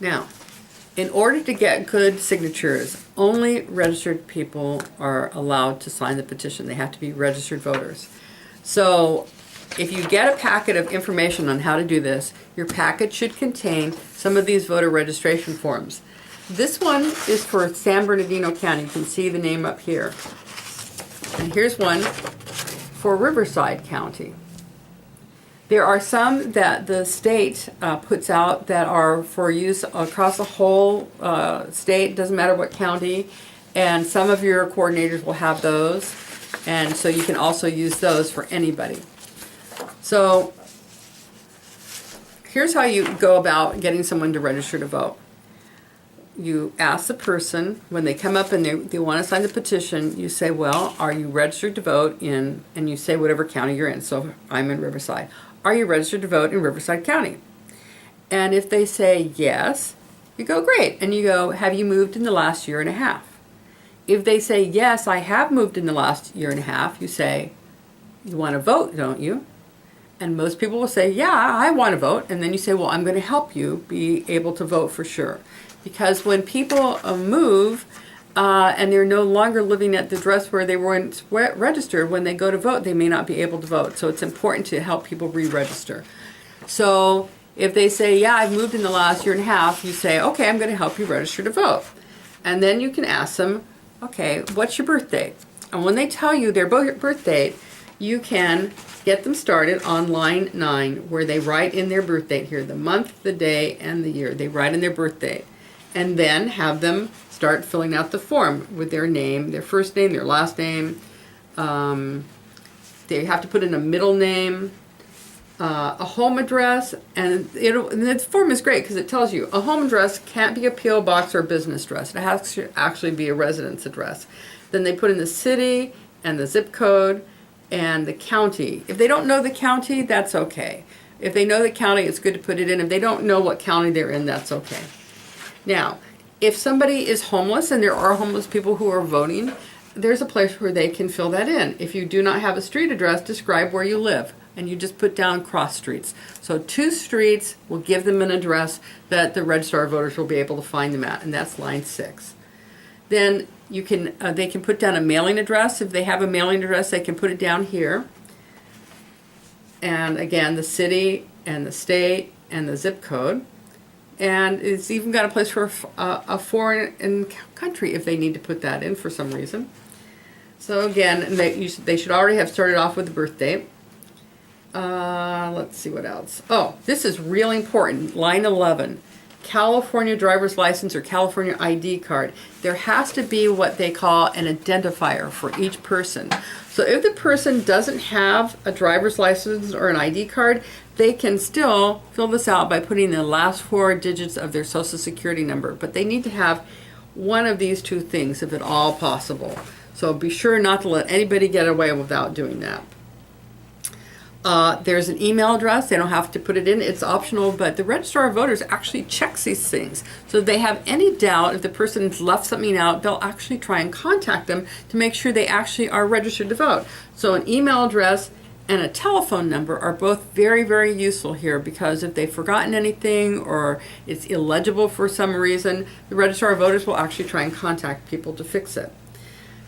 Now, in order to get good signatures, only registered people are allowed to sign the petition. They have to be registered voters. So if you get a packet of information on how to do this, your packet should contain some of these voter registration forms. This one is for San Bernardino County. You can see the name up here. And here's one for Riverside County. There are some that the state puts out that are for use across the whole state, doesn't matter what county, and some of your coordinators will have those, and so you can also use those for anybody. So here's how you go about getting someone to register to vote. You ask the person, when they come up and they want to sign the petition, you say, well, are you registered to vote in, and you say whatever county you're in. So I'm in Riverside. Are you registered to vote in Riverside County? And if they say yes, you go, great. And you go, have you moved in the last year and a half? If they say, yes, I have moved in the last year and a half, you say, you want to vote, don't you? And most people will say, yeah, I want to vote. And then you say, well, I'm going to help you be able to vote for sure. Because when people move and they're no longer living at the address where they weren't registered, when they go to vote, they may not be able to vote. So it's important to help people re-register. So if they say, yeah, I've moved in the last year and a half, you say, okay, I'm going to help you register to vote. And then you can ask them, okay, what's your birth date? And when they tell you their birth date, you can get them started on line 9, where they write in their birth date here, the month, the day, and the year. They write in their birth date. And then have them start filling out the form with their name, their first name, their last name. They have to put in a middle name, a home address, and the form is great because it tells you a home address can't be a P.O. box or a business address. It has to actually be a residence address. Then they put in the city and the zip code and the county. If they don't know the county, that's okay. If they know the county, it's good to put it in. If they don't know what county they're in, that's okay. Now, if somebody is homeless, and there are homeless people who are voting, there's a place where they can fill that in. If you do not have a street address, describe where you live, and you just put down cross streets. So 2 streets will give them an address that the registrar of voters will be able to find them at, and that's line 6. Then you can they can put down a mailing address. If they have a mailing address, they can put it down here. And again, the city and the state and the zip code. And it's even got a place for a foreign country if they need to put that in for some reason. So again, they should already have started off with the birth date. Let's see what else. Oh, this is really important. Line 11, California driver's license or California ID card. There has to be what they call an identifier for each person. So if the person doesn't have a driver's license or an ID card, they can still fill this out by putting the last 4 digits of their social security number. But they need to have one of these 2 things if at all possible. So be sure not to let anybody get away without doing that. There's an email address. They don't have to put it in. It's optional, but the registrar of voters actually checks these things. So if they have any doubt if the person's left something out, they'll actually try and contact them to make sure they actually are registered to vote. So an email address and a telephone number are both very, very useful here, because if they've forgotten anything or it's illegible for some reason, the registrar of voters will actually try and contact people to fix it.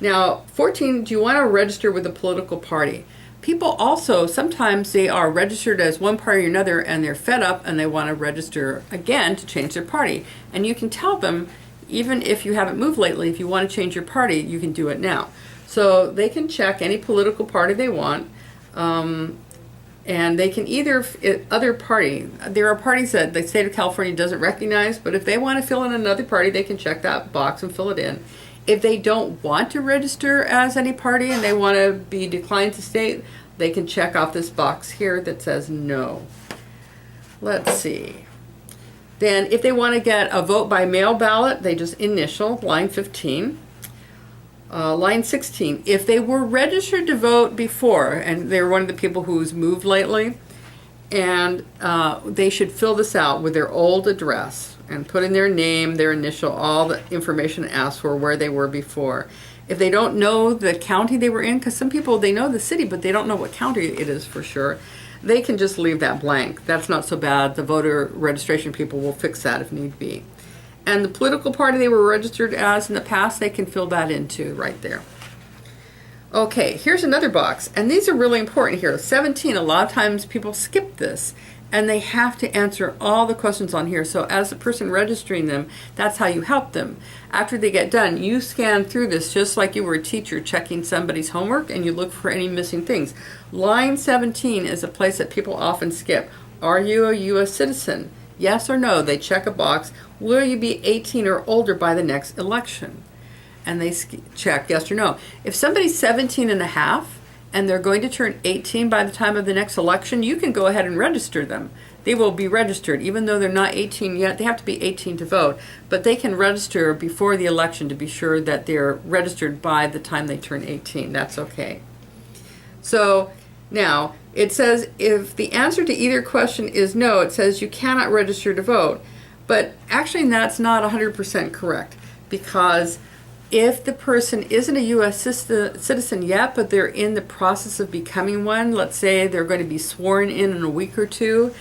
Now, 14, do you want to register with a political party? People also, sometimes they are registered as one party or another and they're fed up and they want to register again to change their party. And you can tell them, even if you haven't moved lately, if you want to change your party, you can do it now. So they can check any political party they want. And they can either, other party, there are parties that the state of California doesn't recognize, but if they want to fill in another party, they can check that box and fill it in. If they don't want to register as any party and they want to be declined to state, they can check off this box here that says no. Let's see. Then if they want to get a vote by mail ballot, they just initial line 15. Line 16, if they were registered to vote before and they're one of the people who's moved lately, and they should fill this out with their old address and put in their name, their initial, all the information asked for where they were before. If they don't know the county they were in, because some people, they know the city, but they don't know what county it is for sure, they can just leave that blank. That's not so bad. The voter registration people will fix that if need be. And the political party they were registered as in the past, they can fill that in too right there. Okay, here's another box, and these are really important here. 17, a lot of times people skip this, and they have to answer all the questions on here. So as the person registering them, that's how you help them. After they get done, you scan through this just like you were a teacher checking somebody's homework, and you look for any missing things. Line 17 is a place that people often skip. Are you a U.S. citizen? Yes or no? They check a box. Will you be 18 or older by the next election? And they check yes or no. If somebody's 17 and a half and they're going to turn 18 by the time of the next election, you can go ahead and register them. They will be registered. Even though they're not 18 yet, they have to be 18 to vote, but they can register before the election to be sure that they're registered by the time they turn 18. That's okay. So now it says if the answer to either question is no, it says you cannot register to vote. But actually that's not 100% correct, because if the person isn't a U.S. citizen yet, but they're in the process of becoming one, let's say they're going to be sworn in a week or two,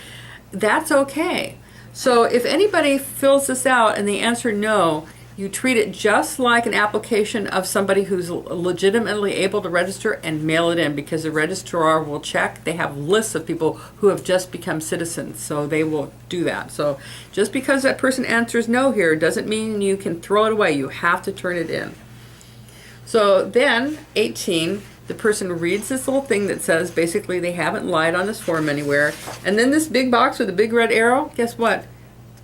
that's okay. So if anybody fills this out and they answer no, you treat it just like an application of somebody who's legitimately able to register and mail it in, because the registrar will check. They have lists of people who have just become citizens, so they will do that. So just because that person answers no here doesn't mean you can throw it away. You have to turn it in. So then 18, the person reads this little thing that says basically they haven't lied on this form anywhere. And then this big box with a big red arrow, guess what?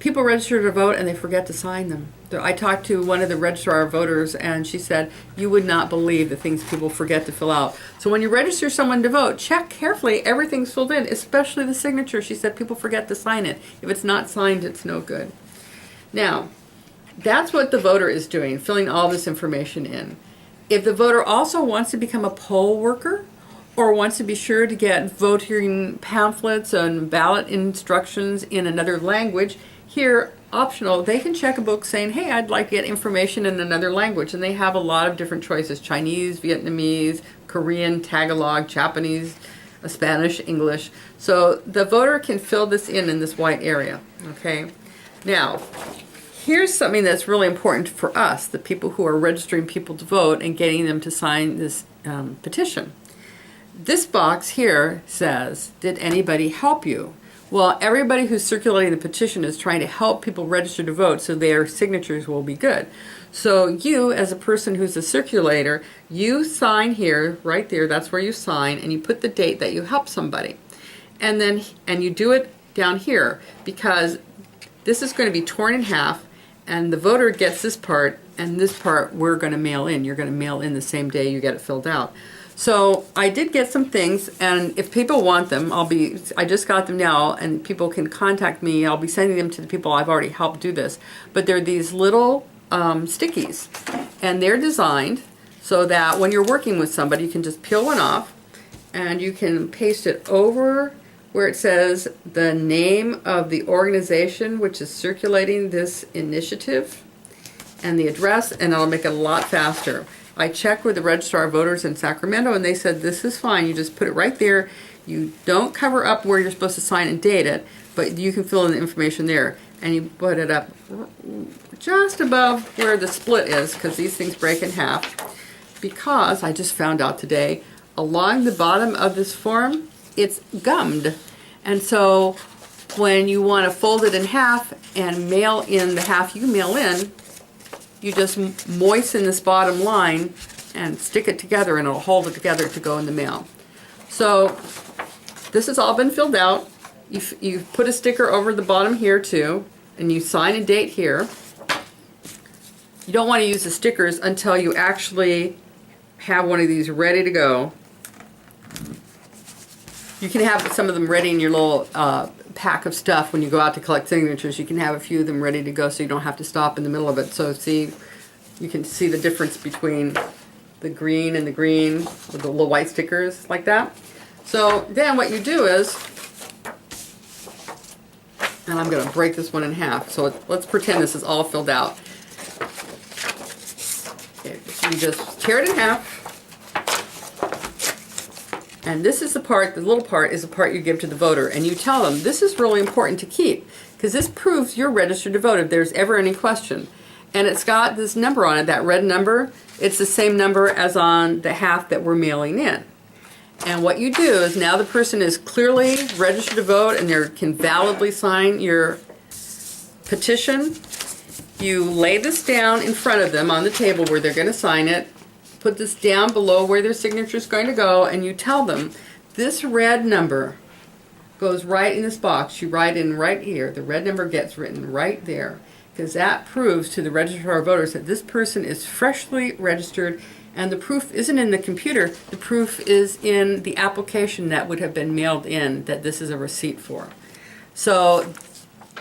People register to vote and they forget to sign them. I talked to one of the registrar voters, and she said, you would not believe the things people forget to fill out. So when you register someone to vote, check carefully everything's filled in, especially the signature. She said people forget to sign it. If it's not signed, it's no good. Now, that's what the voter is doing, filling all this information in. If the voter also wants to become a poll worker, or wants to be sure to get voting pamphlets and ballot instructions in another language, here, optional, they can check a book saying, hey, I'd like to get information in another language. And they have a lot of different choices: Chinese, Vietnamese, Korean, Tagalog, Japanese, Spanish, English. So the voter can fill this in this white area, okay? Now, here's something that's really important for us, the people who are registering people to vote and getting them to sign this petition. This box here says, did anybody help you? Well, everybody who's circulating the petition is trying to help people register to vote so their signatures will be good. So you, as a person who's a circulator, you sign here, right there, that's where you sign, and you put the date that you help somebody. And then, you do it down here, because this is going to be torn in half, and the voter gets this part, and this part we're going to mail in. You're going to mail in the same day you get it filled out. So I did get some things, and if people want them, I just got them now, and people can contact me. I'll be sending them to the people I've already helped do this. But they're these little stickies, and they're designed so that when you're working with somebody, you can just peel one off, and you can paste it over where it says the name of the organization which is circulating this initiative, and the address, and it'll make it a lot faster. I checked with the registrar of voters in Sacramento, and they said this is fine. You just put it right there. You don't cover up where you're supposed to sign and date it, but you can fill in the information there. And you put it up just above where the split is, because these things break in half. Because I just found out today, along the bottom of this form, it's gummed. And so when you want to fold it in half and mail in the half you mail in, you just moisten this bottom line and stick it together, and it'll hold it together to go in the mail. So this has all been filled out. You put a sticker over the bottom here too, and you sign a date here. You don't want to use the stickers until you actually have one of these ready to go. You can have some of them ready in your little pack of stuff when you go out to collect signatures. You can have a few of them ready to go so you don't have to stop in the middle of it. So see, you can see the difference between the green and the green with the little white stickers like that. So then what you do is, and I'm going to break this one in half. So let's pretend this is all filled out. You just tear it in half. And this is the part, the little part is the part you give to the voter, and you tell them this is really important to keep because this proves you're registered to vote if there's ever any question. And it's got this number on it, that red number. It's the same number as on the half that we're mailing in. And what you do is now the person is clearly registered to vote and they can validly sign your petition. You lay this down in front of them on the table where they're going to sign it. Put this down below where their signature is going to go, and you tell them this red number goes right in this box. You write in right here. The red number gets written right there because that proves to the registrar of voters that this person is freshly registered, and the proof isn't in the computer. The proof is in the application that would have been mailed in that this is a receipt for. So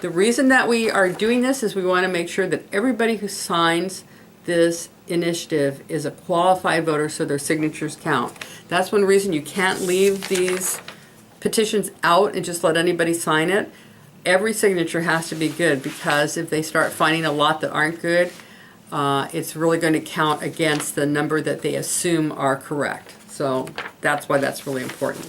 the reason that we are doing this is we want to make sure that everybody who signs this initiative is a qualified voter so their signatures count. That's one reason you can't leave these petitions out and just let anybody sign it. Every signature has to be good because if they start finding a lot that aren't good, it's really going to count against the number that they assume are correct. So that's why that's really important.